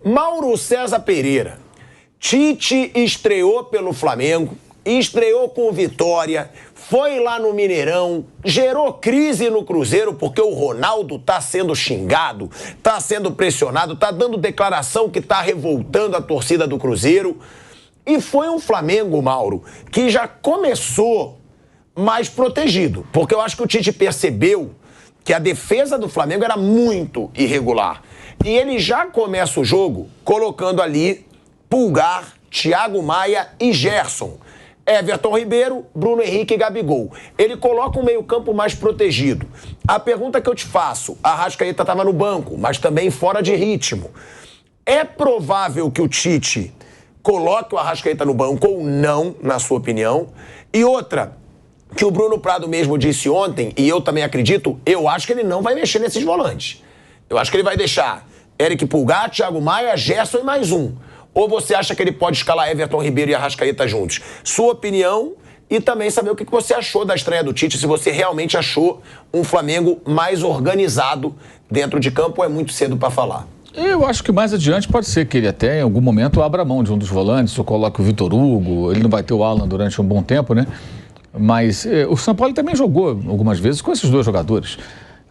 Mauro César Pereira. Tite estreou pelo Flamengo, estreou com vitória, foi lá no Mineirão, gerou crise no Cruzeiro porque o Ronaldo tá sendo xingado, tá sendo pressionado, tá dando declaração que tá revoltando a torcida do Cruzeiro. E foi um Flamengo, Mauro, que já começou mais protegido, porque eu acho que o Tite percebeu que a defesa do Flamengo era muito irregular. E ele já começa o jogo colocando ali Pulgar, Thiago Maia e Gerson. Everton Ribeiro, Bruno Henrique e Gabigol. Ele coloca um meio-campo mais protegido. A pergunta que eu te faço, a Arrascaeta estava no banco, mas também fora de ritmo. É provável que o Tite coloque o Arrascaeta no banco ou não, na sua opinião? E outra, que o Bruno Prado mesmo disse ontem, e eu também acredito, eu acho que ele não vai mexer nesses volantes. Eu acho que ele vai deixar Eric Pulgar, Thiago Maia, Gerson e mais um. Ou você acha que ele pode escalar Everton Ribeiro e Arrascaeta juntos? Sua opinião e também saber o que você achou da estreia do Tite, se você realmente achou um Flamengo mais organizado dentro de campo ou é muito cedo para falar? Eu acho que mais adiante pode ser que ele até em algum momento abra mão de um dos volantes, ou coloque o Vitor Hugo, ele não vai ter o Alan durante um bom tempo, né? Mas o São Paulo também jogou algumas vezes com esses dois jogadores.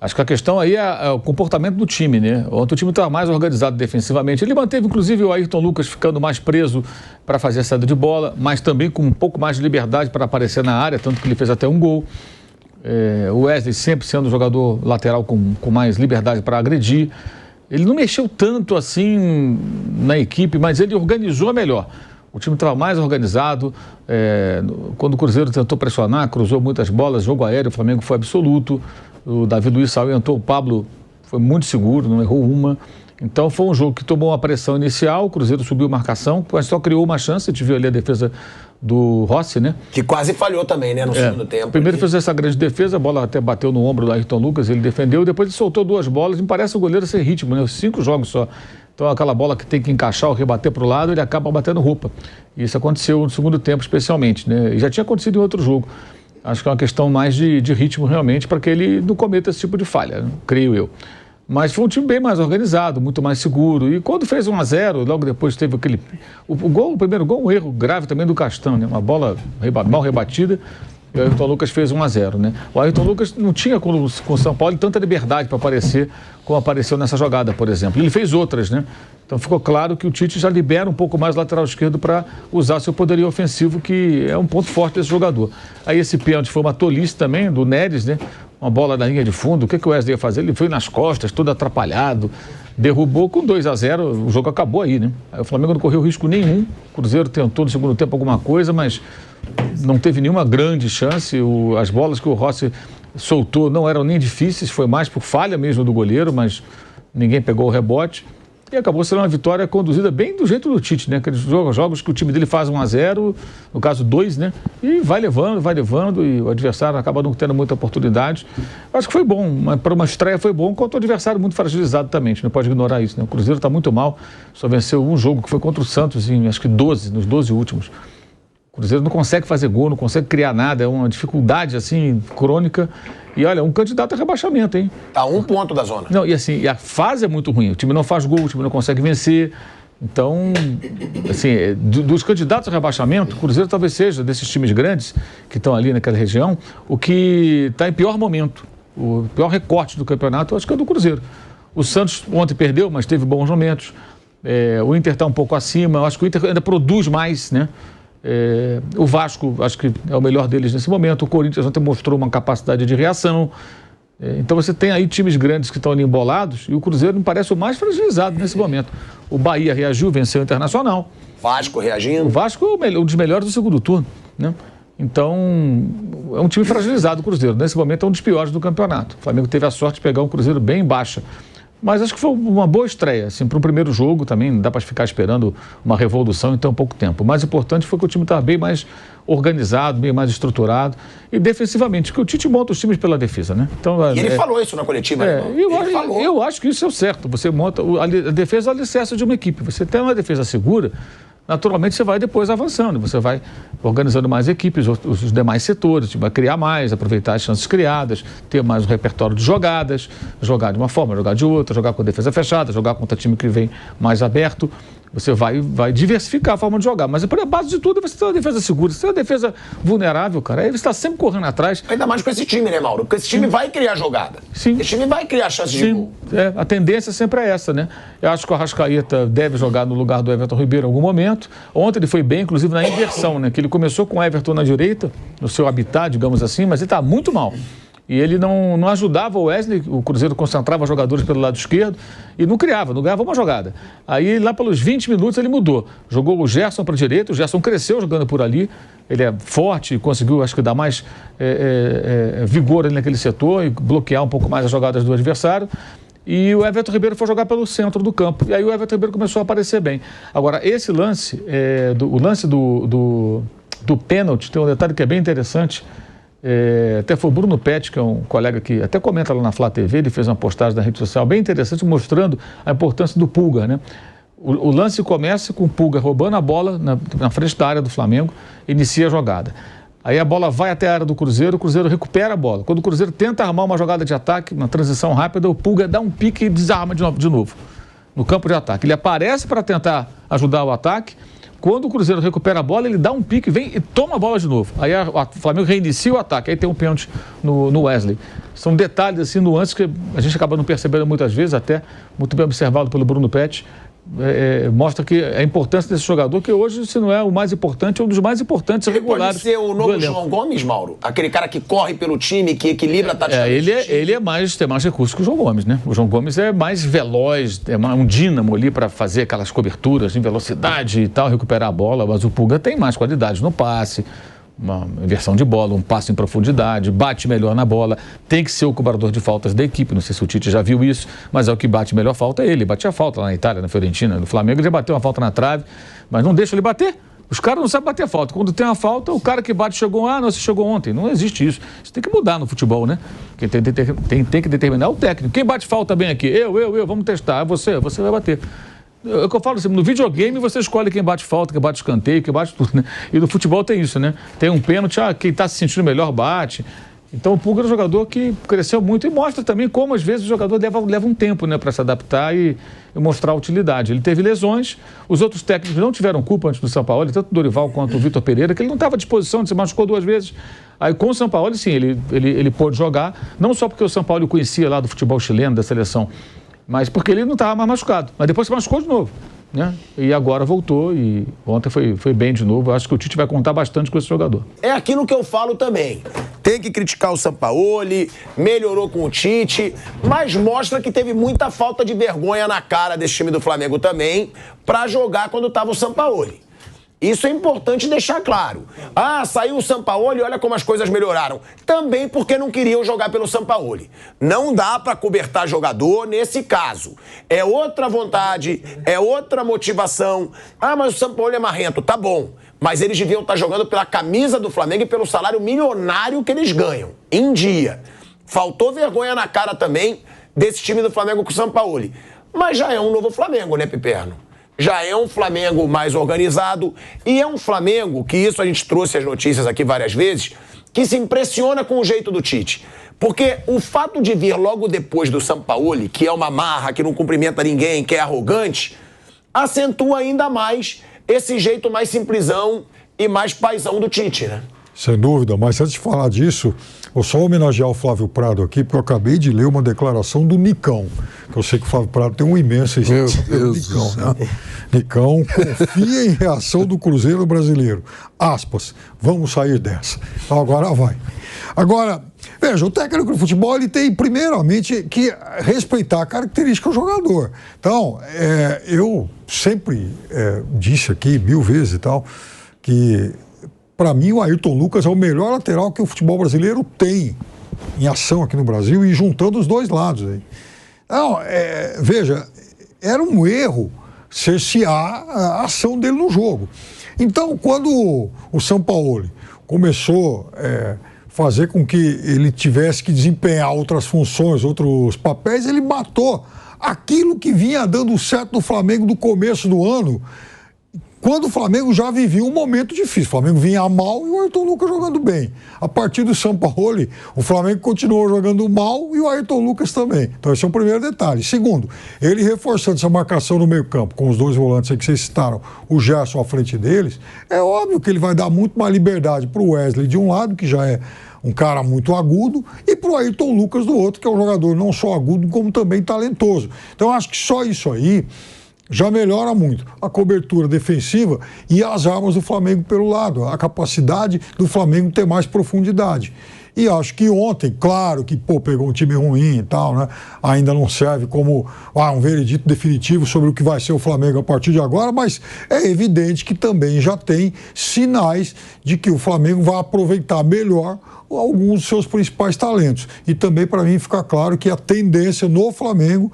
Acho que a questão aí é o comportamento do time, né? Ontem o time estava mais organizado defensivamente. Ele manteve, inclusive, o Ayrton Lucas ficando mais preso para fazer a saída de bola, mas também com um pouco mais de liberdade para aparecer na área, tanto que ele fez até um gol. O Wesley sempre sendo jogador lateral com mais liberdade para agredir. Ele não mexeu tanto assim na equipe, mas ele organizou melhor. O time estava mais organizado. Quando o Cruzeiro tentou pressionar, cruzou muitas bolas, jogo aéreo, o Flamengo foi absoluto. O Davi Luiz saiu, entrou, o Pablo foi muito seguro, não errou uma. Então foi um jogo que tomou uma pressão inicial, o Cruzeiro subiu marcação, mas só criou uma chance. A gente viu ali a defesa do Rossi, né? Que quase falhou também, né, no segundo tempo. Primeiro fez essa grande defesa, a bola até bateu no ombro do Ayrton Lucas, ele defendeu, depois ele soltou duas bolas, me parece o goleiro sem ritmo, né? 5 jogos só. Então aquela bola que tem que encaixar ou rebater para o lado, ele acaba batendo roupa. E isso aconteceu no segundo tempo especialmente, né? E já tinha acontecido em outro jogo. Acho que é uma questão mais de ritmo realmente, para que ele não cometa esse tipo de falha, né? Creio eu. Mas foi um time bem mais organizado, muito mais seguro. E quando fez 1-0, logo depois teve aquele... O primeiro gol, um erro grave também do Castan, né? Uma bola mal rebatida. E o Ayrton Lucas fez 1-0, né? O Ayrton Lucas não tinha com o São Paulo tanta liberdade para aparecer como apareceu nessa jogada, por exemplo. Ele fez outras, né? Então ficou claro que o Tite já libera um pouco mais o lateral esquerdo para usar seu poderio ofensivo, que é um ponto forte desse jogador. Aí esse pênalti foi uma tolice também do Neres, né? Uma bola na linha de fundo. O que o Wesley ia fazer? Ele foi nas costas, todo atrapalhado, derrubou com 2-0, o jogo acabou aí, né? Aí o Flamengo não correu risco nenhum. O Cruzeiro tentou no segundo tempo alguma coisa, mas não teve nenhuma grande chance. As bolas que o Rossi soltou não eram nem difíceis, foi mais por falha mesmo do goleiro, mas ninguém pegou o rebote. E acabou sendo uma vitória conduzida bem do jeito do Tite, né? Aqueles jogos que o time dele faz 1-0, no caso 2, né? E vai levando, e o adversário acaba não tendo muita oportunidade. Acho que foi bom, mas para uma estreia foi bom, contra o adversário muito fragilizado também, a gente não pode ignorar isso, né? O Cruzeiro está muito mal, só venceu um jogo que foi contra o Santos em acho que 12, nos 12 últimos. O Cruzeiro não consegue fazer gol, não consegue criar nada, é uma dificuldade assim, crônica. E olha, um candidato a rebaixamento, hein? Tá 1 ponto da zona. Não, e assim, a fase é muito ruim. O time não faz gol, o time não consegue vencer. Então, assim, dos candidatos a rebaixamento, o Cruzeiro talvez seja, desses times grandes que estão ali naquela região, o que está em pior momento. O pior recorte do campeonato, eu acho que é o do Cruzeiro. O Santos ontem perdeu, mas teve bons momentos. O Inter está um pouco acima. Eu acho que o Inter ainda produz mais, né? O Vasco, acho que é o melhor deles nesse momento. O Corinthians ontem mostrou uma capacidade de reação. Então você tem aí times grandes que estão ali embolados e o Cruzeiro me parece o mais fragilizado nesse momento. O Bahia reagiu, venceu o Internacional. Vasco reagindo. O Vasco é um dos melhores do segundo turno, né? Então, é um time fragilizado o Cruzeiro. Nesse momento é um dos piores do campeonato. O Flamengo teve a sorte de pegar um Cruzeiro bem baixa. Mas acho que foi uma boa estreia, assim, para o primeiro jogo também, não dá para ficar esperando uma revolução em tão pouco tempo. O mais importante foi que o time estava bem mais organizado, bem mais estruturado e defensivamente, porque o Tite monta os times pela defesa, né? Então, e ele falou isso na coletiva, né? Eu acho que isso é o certo. Você monta, a defesa é o alicerce de uma equipe. Você tem uma defesa segura, naturalmente você vai depois avançando, você vai organizando mais equipes, os demais setores, vai criar mais, aproveitar as chances criadas, ter mais um repertório de jogadas, jogar de uma forma, jogar de outra, jogar com defesa fechada, jogar contra time que vem mais aberto. Você vai diversificar a forma de jogar, mas a base de tudo é você ter uma defesa segura. Se tem uma defesa vulnerável, cara, aí você está sempre correndo atrás. Ainda mais com esse time, né, Mauro? Porque esse time vai criar jogada. Sim. Esse time vai criar chance de gol. A tendência sempre é essa, né? Eu acho que o Arrascaeta deve jogar no lugar do Everton Ribeiro em algum momento. Ontem ele foi bem, inclusive na inversão, né? Que ele começou com o Everton na direita, no seu habitat, digamos assim, mas ele está muito mal. E ele não ajudava o Wesley, o Cruzeiro concentrava jogadores pelo lado esquerdo e não ganhava uma jogada. Aí lá pelos 20 minutos ele mudou, jogou o Gerson para a direita, o Gerson cresceu jogando por ali, ele é forte, conseguiu acho que dar mais vigor ali naquele setor e bloquear um pouco mais as jogadas do adversário. E o Everton Ribeiro foi jogar pelo centro do campo. E aí o Everton Ribeiro começou a aparecer bem. Agora, esse lance, o lance do pênalti, tem um detalhe que é bem interessante. Até foi o Bruno Pet, que é um colega que até comenta lá na Flá TV, ele fez uma postagem na rede social bem interessante, mostrando a importância do Pulga, né? O lance começa com o Pulga roubando a bola na frente da área do Flamengo, inicia a jogada. Aí a bola vai até a área do Cruzeiro, o Cruzeiro recupera a bola. Quando o Cruzeiro tenta armar uma jogada de ataque, uma transição rápida, o Pulga dá um pique e desarma de novo no campo de ataque. Ele aparece para tentar ajudar o ataque. Quando o Cruzeiro recupera a bola, ele dá um pique, vem e toma a bola de novo. Aí o Flamengo reinicia o ataque, aí tem um pênalti no Wesley. São detalhes, assim, nuances que a gente acaba não percebendo muitas vezes, até muito bem observado pelo Bruno Pet. Mostra que a importância desse jogador, que hoje, se não é o mais importante, é um dos mais importantes regulares. Ele pode ser o novo João Gomes, Mauro? Aquele cara que corre pelo time, que equilibra taticamente. Ele tem mais recursos que o João Gomes, né? O João Gomes é mais veloz, é um dínamo ali para fazer aquelas coberturas em velocidade e tal, recuperar a bola, mas o Pulga tem mais qualidade no passe, uma inversão de bola, um passe em profundidade, bate melhor na bola, tem que ser o cobrador de faltas da equipe, não sei se o Tite já viu isso, mas é o que bate melhor falta, ele batia falta lá na Itália, na Fiorentina, no Flamengo, ele já bateu uma falta na trave, mas não deixa ele bater. Os caras não sabem bater falta. Quando tem uma falta, o cara que bate chegou, você chegou ontem. Não existe isso. Isso tem que mudar no futebol, né? Quem tem que determinar o técnico. Quem bate falta bem aqui? Eu, vamos testar. Você vai bater. É o que eu falo assim, no videogame você escolhe quem bate falta, quem bate escanteio, quem bate tudo, né? E no futebol tem isso, né? Tem um pênalti, quem está se sentindo melhor bate. Então o Pulga é um jogador que cresceu muito e mostra também como às vezes o jogador leva um tempo, né, para se adaptar e mostrar a utilidade. Ele teve lesões, os outros técnicos não tiveram culpa antes do Sampaoli, tanto o Dorival quanto o Vitor Pereira, que ele não estava à disposição, se machucou 2 vezes. Aí com o Sampaoli, sim, ele pôde jogar, não só porque o Sampaoli conhecia lá do futebol chileno, da seleção, mas porque ele não estava mais machucado. Mas depois se machucou de novo, né? E agora voltou e ontem foi bem de novo. Eu acho que o Tite vai contar bastante com esse jogador. É aquilo que eu falo também. Tem que criticar o Sampaoli, melhorou com o Tite, mas mostra que teve muita falta de vergonha na cara desse time do Flamengo também para jogar quando estava o Sampaoli. Isso é importante deixar claro. Saiu o Sampaoli, olha como as coisas melhoraram. Também porque não queriam jogar pelo Sampaoli. Não dá para cobertar jogador nesse caso. É outra vontade, é outra motivação. Mas o Sampaoli é marrento. Tá bom. Mas eles deviam estar jogando pela camisa do Flamengo e pelo salário milionário que eles ganham em dia. Faltou vergonha na cara também desse time do Flamengo com o Sampaoli. Mas já é um novo Flamengo, né, Piperno? Já é um Flamengo mais organizado e é um Flamengo, que isso a gente trouxe as notícias aqui várias vezes, que se impressiona com o jeito do Tite. Porque o fato de vir logo depois do Sampaoli, que é uma marra, que não cumprimenta ninguém, que é arrogante, acentua ainda mais esse jeito mais simplesão e mais paizão do Tite, né? Sem dúvida, mas antes de falar disso, vou só homenagear o Flávio Prado aqui, porque eu acabei de ler uma declaração do Nicão, que eu sei que o Flávio Prado tem um imenso Nicão, né? Nicão confia em reação do Cruzeiro brasileiro. Aspas, vamos sair dessa. Então agora vai. Agora, veja, o técnico de futebol ele tem primeiramente que respeitar a característica do jogador. Então, eu sempre disse aqui 1000 vezes e tal, que para mim, o Ayrton Lucas é o melhor lateral que o futebol brasileiro tem em ação aqui no Brasil e juntando os dois lados. Aí. Não, veja, era um erro cercear a ação dele no jogo. Então, quando o Sampaoli começou a fazer com que ele tivesse que desempenhar outras funções, outros papéis, ele matou aquilo que vinha dando certo no Flamengo do começo do ano, quando o Flamengo já vivia um momento difícil. O Flamengo vinha mal e o Ayrton Lucas jogando bem. A partir do Sampaoli, o Flamengo continuou jogando mal e o Ayrton Lucas também. Então esse é o primeiro detalhe. Segundo, ele reforçando essa marcação no meio campo, com os dois volantes aí que vocês citaram, o Gerson à frente deles, é óbvio que ele vai dar muito mais liberdade para o Wesley de um lado, que já é um cara muito agudo, e para o Ayrton Lucas do outro, que é um jogador não só agudo, como também talentoso. Então eu acho que só isso aí já melhora muito a cobertura defensiva e as armas do Flamengo pelo lado, a capacidade do Flamengo ter mais profundidade. E acho que ontem, claro que pegou um time ruim e tal, né? Ainda não serve como um veredito definitivo sobre o que vai ser o Flamengo a partir de agora, mas é evidente que também já tem sinais de que o Flamengo vai aproveitar melhor alguns dos seus principais talentos. E também para mim fica claro que a tendência no Flamengo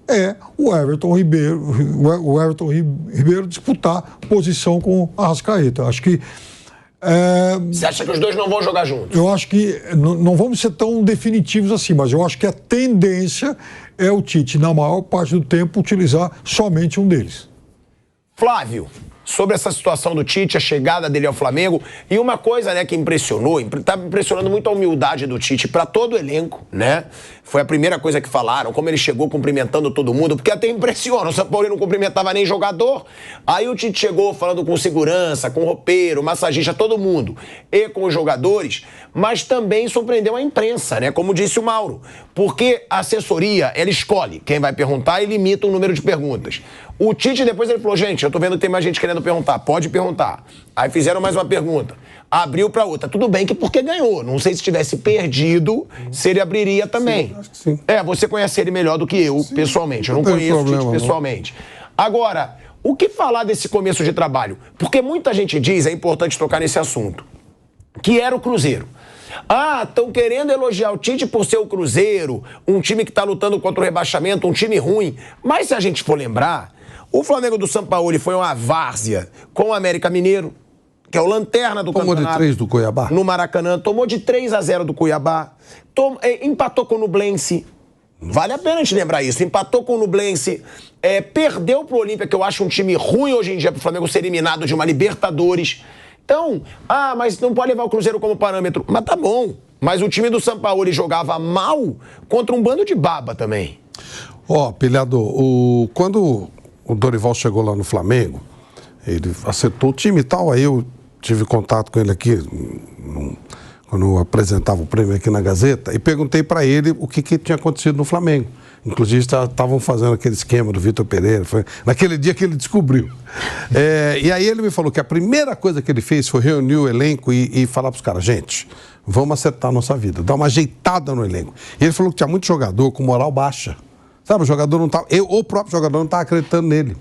é o Everton Ribeiro disputar posição com a Arrascaeta. Acho que você acha que os dois não vão jogar juntos? Eu acho que não vamos ser tão definitivos assim, mas eu acho que a tendência é o Tite, na maior parte do tempo, utilizar somente um deles. Flávio, sobre essa situação do Tite, a chegada dele ao Flamengo, e uma coisa, né, que impressionou, tá impressionando muito a humildade do Tite para todo o elenco, né? Foi a primeira coisa que falaram, como ele chegou cumprimentando todo mundo, porque até impressiona, o São Paulo não cumprimentava nem jogador. Aí o Tite chegou falando com segurança, com roupeiro, massagista, todo mundo, e com os jogadores, mas também surpreendeu a imprensa, né? Como disse o Mauro, porque a assessoria, ela escolhe quem vai perguntar e limita o número de perguntas. O Tite depois ele falou, gente, eu tô vendo que tem mais gente querendo perguntar, pode perguntar. Aí fizeram mais uma pergunta, abriu pra outra. Tudo bem que porque ganhou, não sei se tivesse perdido, se ele abriria também. Sim, acho que sim. Você conhece ele melhor do que eu, sim, pessoalmente, eu não conheço o Tite pessoalmente. Agora, o que falar desse começo de trabalho? Porque muita gente diz, é importante tocar nesse assunto, que era o Cruzeiro. Estão querendo elogiar o Tite por ser o Cruzeiro, um time que está lutando contra o rebaixamento, um time ruim. Mas se a gente for lembrar, o Flamengo do Sampaoli foi uma várzea com o América Mineiro, que é o lanterna do campeonato. Tomou de 3 do Cuiabá. No Maracanã, tomou de 3-0 do Cuiabá, empatou com o Nublense. Vale a pena a gente lembrar isso. Empatou com o Nublense, perdeu pro Olímpia, que eu acho um time ruim hoje em dia pro Flamengo ser eliminado de uma Libertadores. Então, mas não pode levar o Cruzeiro como parâmetro. Mas tá bom. Mas o time do Sampaoli jogava mal contra um bando de baba também. Pilhado, quando o Dorival chegou lá no Flamengo, ele acertou o time e tal, aí eu tive contato com ele aqui, quando eu apresentava o prêmio aqui na Gazeta, e perguntei para ele o que tinha acontecido no Flamengo. Inclusive, estavam fazendo aquele esquema do Vitor Pereira, foi naquele dia que ele descobriu. E aí ele me falou que a primeira coisa que ele fez foi reunir o elenco e falar para os caras, gente, vamos acertar a nossa vida, dar uma ajeitada no elenco. E ele falou que tinha muito jogador com moral baixa. Sabe, o jogador não estava, o próprio jogador não estava acreditando nele.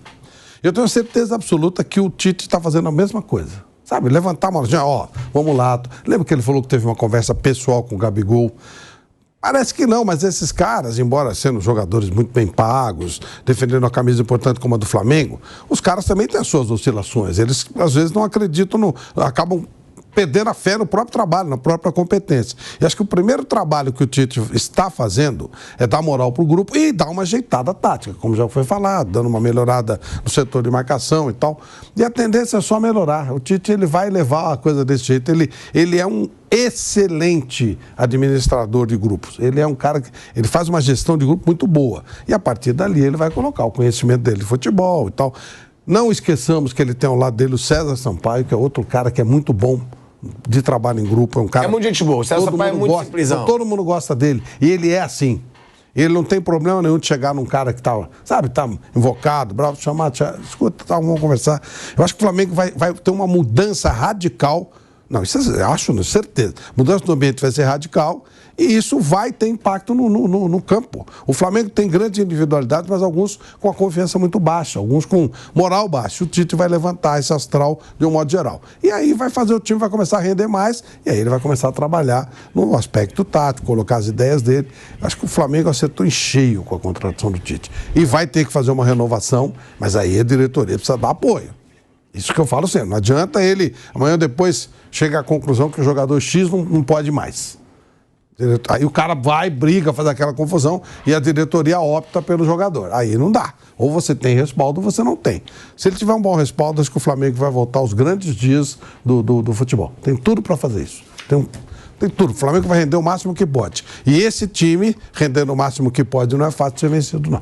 Eu tenho certeza absoluta que o Tite está fazendo a mesma coisa. Sabe, levantar uma hora, vamos lá. Lembra que ele falou que teve uma conversa pessoal com o Gabigol? Parece que não, mas esses caras, embora sendo jogadores muito bem pagos, defendendo uma camisa importante como a do Flamengo, os caras também têm as suas oscilações. Eles, às vezes, não acreditam, acabam perdendo a fé no próprio trabalho, na própria competência. E acho que o primeiro trabalho que o Tite está fazendo é dar moral para o grupo e dar uma ajeitada tática, como já foi falado, dando uma melhorada no setor de marcação e tal. E a tendência é só melhorar. O Tite, ele vai levar a coisa desse jeito. Ele é um excelente administrador de grupos. Ele é um cara que ele faz uma gestão de grupo muito boa. E a partir dali ele vai colocar o conhecimento dele de futebol e tal. Não esqueçamos que ele tem ao lado dele o César Sampaio, que é outro cara que é muito bom de trabalho em grupo. É um cara. É muito gente boa. O César Sampaio é muito simplesão. Todo mundo gosta dele. E ele é assim. Ele não tem problema nenhum de chegar num cara que tá invocado, bravo, chamar, escuta, vamos conversar. Eu acho que o Flamengo vai ter uma mudança radical. Não, isso eu acho, certeza. Mudança do ambiente vai ser radical e isso vai ter impacto no campo. O Flamengo tem grandes individualidades, mas alguns com a confiança muito baixa, alguns com moral baixa. O Tite vai levantar esse astral de um modo geral. E aí vai fazer o time, vai começar a render mais e aí ele vai começar a trabalhar no aspecto tático, colocar as ideias dele. Acho que o Flamengo acertou em cheio com a contratação do Tite. E vai ter que fazer uma renovação, mas aí a diretoria precisa dar apoio. Isso que eu falo sempre, não adianta ele amanhã depois chegar à conclusão que o jogador X não pode mais. Aí o cara vai, briga, faz aquela confusão e a diretoria opta pelo jogador. Aí não dá. Ou você tem respaldo ou você não tem. Se ele tiver um bom respaldo, acho que o Flamengo vai voltar aos grandes dias do futebol. Tem tudo para fazer isso. Tem tudo. O Flamengo vai render o máximo que pode. E esse time, rendendo o máximo que pode, não é fácil de ser vencido, não.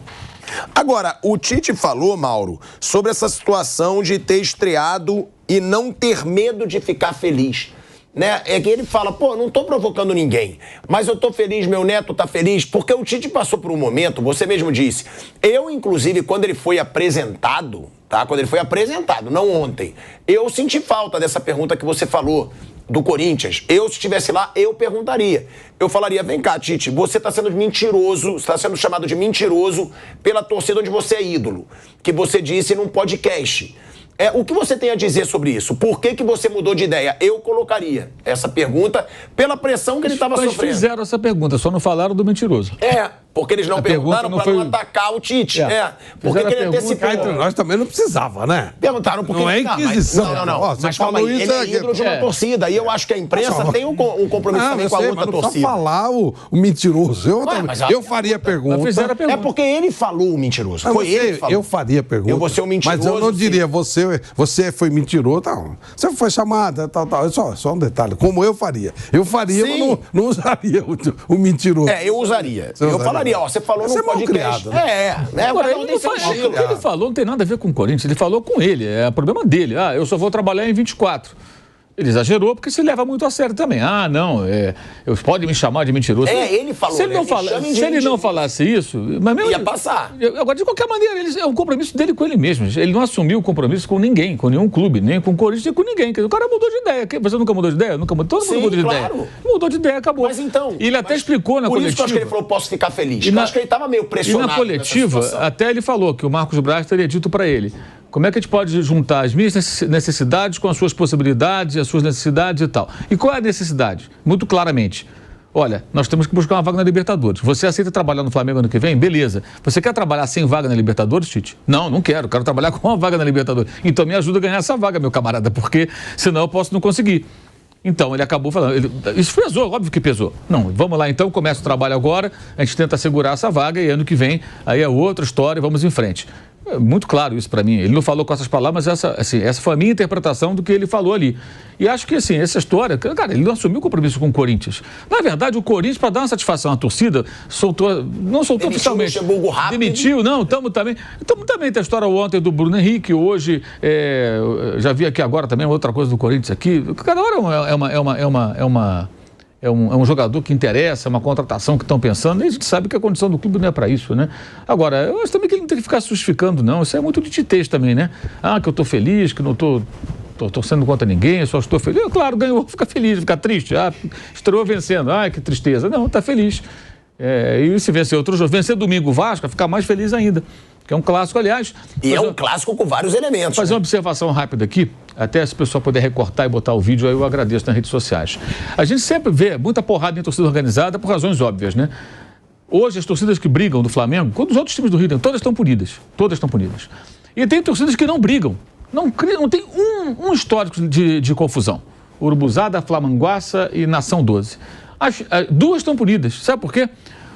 Agora, o Tite falou, Mauro, sobre essa situação de ter estreado e não ter medo de ficar feliz. Né? É que ele fala, pô, não tô provocando ninguém, mas eu tô feliz, meu neto tá feliz, porque o Tite passou por um momento, você mesmo disse, eu inclusive quando ele foi apresentado, tá? Quando ele foi apresentado, não ontem, eu senti falta dessa pergunta que você falou do Corinthians. Eu, se estivesse lá, eu perguntaria. Eu falaria, vem cá, Tite, você tá sendo mentiroso, está sendo chamado de mentiroso pela torcida onde você é ídolo, que você disse num podcast. O que você tem a dizer sobre isso? Por que você mudou de ideia? Eu colocaria essa pergunta pela pressão que ele estava sofrendo. Eles fizeram essa pergunta, só não falaram do mentiroso. Porque eles não perguntaram para não atacar o Tite. Porque ele antecipou. Nós também não precisava, né? Perguntaram por que não é inquisição. Não. Mas calma aí, ele é ídolo de uma torcida. E eu acho que a imprensa tem um compromisso também com a outra torcida. Não precisa falar o mentiroso. Eu faria a pergunta. É porque ele falou o mentiroso. Foi ele que falou. Eu faria a pergunta. Eu vou ser o mentiroso. Mas eu não diria, você foi mentiroso. Não. Você foi chamada, tal. Só um detalhe. Como eu faria. Eu faria, mas não usaria o mentiroso. Eu usaria. Eu falaria. Você falou no podcast. Criado, né? Agora, o que ele falou não tem nada a ver com o Corinthians, ele falou com ele, é problema dele. Eu só vou trabalhar em 24. Ele exagerou porque se leva muito a sério também. Eu pode me chamar de mentiroso. Ele falou. Se ele não falasse isso, mas mesmo ia passar. Agora, de qualquer maneira, é um compromisso dele com ele mesmo. Ele não assumiu o compromisso com ninguém, com nenhum clube, nem com o Corinthians, nem com ninguém. O cara mudou de ideia. Você nunca mudou de ideia? Nunca mudou. Todo mundo mudou de ideia. Mudou de ideia, acabou. Mas então. E ele até explicou na coletiva. Por isso que eu acho que ele falou, posso ficar feliz. Eu acho que ele estava meio pressionado. E na coletiva, até ele falou que o Marcos Braz teria dito para ele: como é que a gente pode juntar as minhas necessidades com as suas possibilidades, as suas necessidades e tal? E qual é a necessidade? Muito claramente. Olha, nós temos que buscar uma vaga na Libertadores. Você aceita trabalhar no Flamengo ano que vem? Beleza. Você quer trabalhar sem vaga na Libertadores, Tite? Não quero. Quero trabalhar com uma vaga na Libertadores. Então me ajuda a ganhar essa vaga, meu camarada, porque senão eu posso não conseguir. Então, ele acabou falando, isso pesou, óbvio que pesou. Não, vamos lá então, começa o trabalho agora, a gente tenta segurar essa vaga e ano que vem, aí é outra história, vamos em frente. É muito claro isso para mim. Ele não falou com essas palavras, mas essa foi a minha interpretação do que ele falou ali. E acho que, assim, essa história, cara, ele não assumiu o compromisso com o Corinthians. Na verdade, o Corinthians, para dar uma satisfação à torcida, não soltou oficialmente. Demitiu, não, estamos também tem a história ontem do Bruno Henrique, hoje, já vi aqui agora também outra coisa do Corinthians aqui. Cada hora é um jogador que interessa, uma contratação que estão pensando, e a gente sabe que a condição do clube não é para isso, né? Agora, eu acho também que ele não tem que ficar justificando, não. Isso é muito de titez também, né? Que eu estou feliz, que não estou torcendo contra ninguém, só estou feliz. Claro, ganhou, fica feliz, fica triste. Estreou vencendo, que tristeza. Não, está feliz. E se vencer outro jogo, vencer domingo o Vasco, ficar mais feliz ainda. Que é um clássico, aliás. E é um clássico com vários elementos. Fazer uma observação rápida aqui, até se o pessoal puder recortar e botar o vídeo, aí eu agradeço nas redes sociais. A gente sempre vê muita porrada em torcida organizada por razões óbvias, né? Hoje, as torcidas que brigam do Flamengo, quando os outros times do Rio, todas estão punidas. Todas estão punidas. E tem torcidas que não brigam. Não tem um histórico de confusão. Urubuzada, Flamanguaça e Nação 12. As duas estão punidas. Sabe por quê?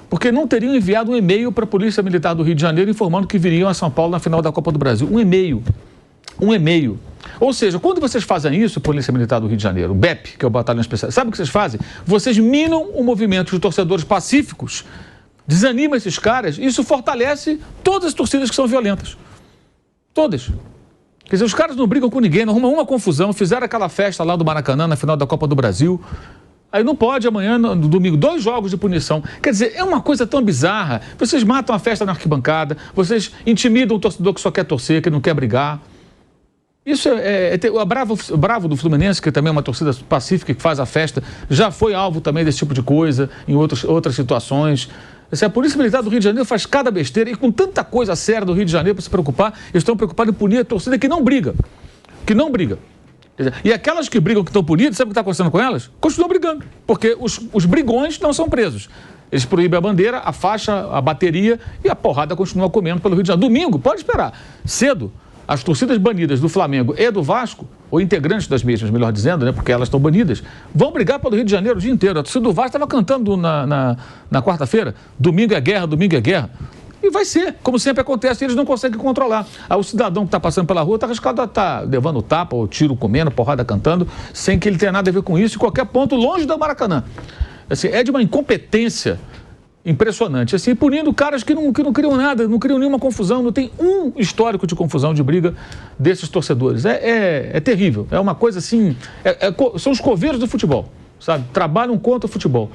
Porque não teriam enviado um e-mail para a Polícia Militar do Rio de Janeiro informando que viriam a São Paulo na final da Copa do Brasil. Um e-mail. Ou seja, quando vocês fazem isso, Polícia Militar do Rio de Janeiro, o BEP, que é o Batalhão Especial, sabe o que vocês fazem? Vocês minam o movimento de torcedores pacíficos, desanima esses caras, e isso fortalece todas as torcidas que são violentas. Todas. Quer dizer, os caras não brigam com ninguém, não arrumam uma confusão, fizeram aquela festa lá do Maracanã na final da Copa do Brasil. Aí não pode amanhã, no domingo, 2 jogos de punição. Quer dizer, é uma coisa tão bizarra. Vocês matam a festa na arquibancada, vocês intimidam o torcedor que só quer torcer, que não quer brigar. Isso o Bravo do Fluminense, que também é uma torcida pacífica que faz a festa, já foi alvo também desse tipo de coisa em outras situações. A Polícia Militar do Rio de Janeiro faz cada besteira e com tanta coisa séria do Rio de Janeiro para se preocupar, eles estão preocupados em punir a torcida que não briga. E aquelas que brigam, que estão punidas, sabe o que está acontecendo com elas? Continuam brigando, porque os brigões não são presos. Eles proíbem a bandeira, a faixa, a bateria e a porrada continua comendo pelo Rio de Janeiro. Domingo, pode esperar. Cedo, as torcidas banidas do Flamengo e do Vasco ou integrantes das mesmas, melhor dizendo, né, porque elas estão banidas, vão brigar pelo Rio de Janeiro o dia inteiro. A torcida do Vasco estava cantando na quarta-feira, domingo é guerra, domingo é guerra. E vai ser, como sempre acontece, eles não conseguem controlar. Aí o cidadão que está passando pela rua está arriscado a estar levando tapa, ou tiro comendo, porrada cantando, sem que ele tenha nada a ver com isso, em qualquer ponto, longe do Maracanã. Assim, é de uma incompetência impressionante, assim, punindo caras que não criam nada, não criam nenhuma confusão, não tem um histórico de confusão, de briga desses torcedores. É terrível, é uma coisa assim, são os coveiros do futebol, sabe? Trabalham contra o futebol.